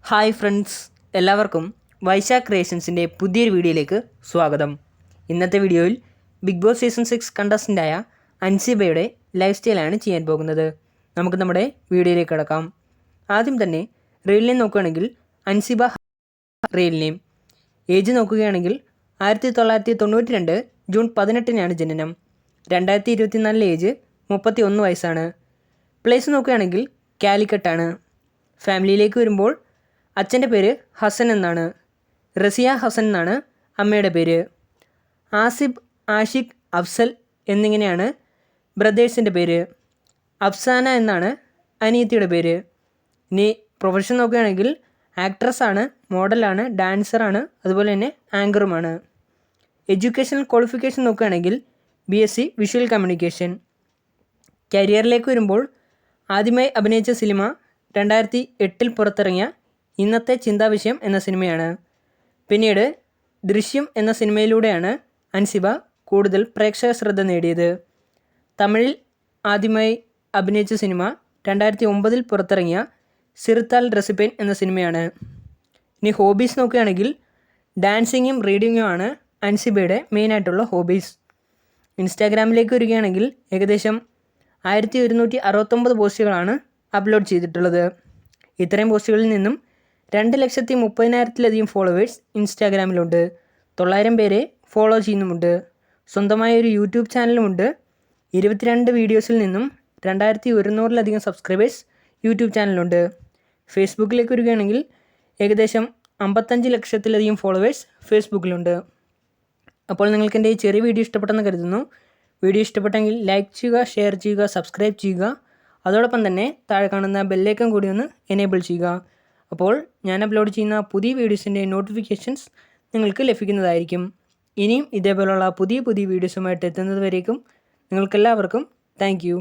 Hi friends, എല്ലാവർക്കും വൈശാഖ് ക്രിയേഷൻസിൻ്റെ പുതിയൊരു വീഡിയോയിലേക്ക് സ്വാഗതം. ഇന്നത്തെ വീഡിയോയിൽ ബിഗ് ബോസ് സീസൺ 6 കണ്ടസ്റ്റൻ്റായ അൻസിബയുടെ ലൈഫ് സ്റ്റൈലാണ് ചെയ്യാൻ പോകുന്നത്. നമുക്ക് നമ്മുടെ വീഡിയോയിലേക്ക് കിടക്കാം. ആദ്യം തന്നെ റിയൽ നെയിം നോക്കുകയാണെങ്കിൽ അൻസിബ റിയൽ നെയിം. ഏജ് നോക്കുകയാണെങ്കിൽ 1992 ജൂൺ 18-നാണ് ജനനം. 2024 ഏജ് 31 വയസ്സാണ്. പ്ലേസ് നോക്കുകയാണെങ്കിൽ കാലിക്കട്ടാണ്. ഫാമിലിയിലേക്ക് വരുമ്പോൾ അച്ഛൻ്റെ പേര് ഹസൻ എന്നാണ്. റസിയ ഹസൻ എന്നാണ് അമ്മയുടെ പേര്. ആസിബ്, ആഷിഖ്, അഫ്സൽ എന്നിങ്ങനെയാണ് ബ്രദേഴ്സിൻ്റെ പേര്. അഫ്സാന എന്നാണ് അനിയത്തിയുടെ പേര്. ഇനി പ്രൊഫഷൻ നോക്കുകയാണെങ്കിൽ ആക്ട്രസ്സാണ്, മോഡലാണ്, ഡാൻസറാണ്, അതുപോലെ തന്നെ ആങ്കറുമാണ്. എഡ്യൂക്കേഷണൽ ക്വാളിഫിക്കേഷൻ നോക്കുകയാണെങ്കിൽ BSc വിഷ്വൽ കമ്മ്യൂണിക്കേഷൻ. കരിയറിലേക്ക് വരുമ്പോൾ ആദ്യമായി അഭിനയിച്ച സിനിമ 2008 പുറത്തിറങ്ങിയ ഇന്നത്തെ ചിന്താവിഷയം എന്ന സിനിമയാണ്. പിന്നീട് ദൃശ്യം എന്ന സിനിമയിലൂടെയാണ് അൻസിബ കൂടുതൽ പ്രേക്ഷക ശ്രദ്ധ നേടിയത്. തമിഴിൽ ആദ്യമായി അഭിനയിച്ച സിനിമ 2009 പുറത്തിറങ്ങിയ സിറുത്താൽ റെസിപ്പൻ എന്ന സിനിമയാണ്. ഇനി ഹോബീസ് നോക്കുകയാണെങ്കിൽ ഡാൻസിങ്ങും റീഡിങ്ങുമാണ് അൻസിബയുടെ മെയിനായിട്ടുള്ള ഹോബീസ്. ഇൻസ്റ്റാഗ്രാമിലേക്ക് വരികയാണെങ്കിൽ ഏകദേശം 1169 പോസ്റ്റുകളാണ് അപ്ലോഡ് ചെയ്തിട്ടുള്ളത്. ഇത്തരം പോസ്റ്റുകളിൽ നിന്നും 2,30,000-ലധികം ഫോളോവേഴ്സ് ഇൻസ്റ്റാഗ്രാമിലുണ്ട്. 900 പേരെ ഫോളോ ചെയ്യുന്നുമുണ്ട്. സ്വന്തമായ ഒരു യൂട്യൂബ് ചാനലുമുണ്ട്. 22 വീഡിയോസിൽ നിന്നും 2100-ലധികം സബ്സ്ക്രൈബേഴ്സ് യൂട്യൂബ് ചാനലുണ്ട്. ഫേസ്ബുക്കിലേക്ക് വരികയാണെങ്കിൽ ഏകദേശം 55 ലക്ഷത്തിലധികം ഫോളോവേഴ്സ് ഫേസ്ബുക്കിലുണ്ട്. അപ്പോൾ നിങ്ങൾക്ക് എൻ്റെ ഈ ചെറിയ വീഡിയോ ഇഷ്ടപ്പെട്ടെന്ന് കരുതുന്നു. വീഡിയോ ഇഷ്ടപ്പെട്ടെങ്കിൽ ലൈക്ക് ചെയ്യുക, ഷെയർ ചെയ്യുക, സബ്സ്ക്രൈബ് ചെയ്യുക. അതോടൊപ്പം തന്നെ താഴെ കാണുന്ന ബെല്ലൈക്കൺ കൂടി ഒന്ന് എനേബിൾ ചെയ്യുക. അപ്പോൾ ഞാൻ അപ്ലോഡ് ചെയ്യുന്ന പുതിയ വീഡിയോസിൻ്റെ നോട്ടിഫിക്കേഷൻസ് നിങ്ങൾക്ക് ലഭിക്കുന്നതായിരിക്കും. ഇനിയും ഇതേപോലുള്ള പുതിയ വീഡിയോസുമായിട്ട് എത്തുന്നത് വരേക്കും നിങ്ങൾക്കെല്ലാവർക്കും താങ്ക് യു.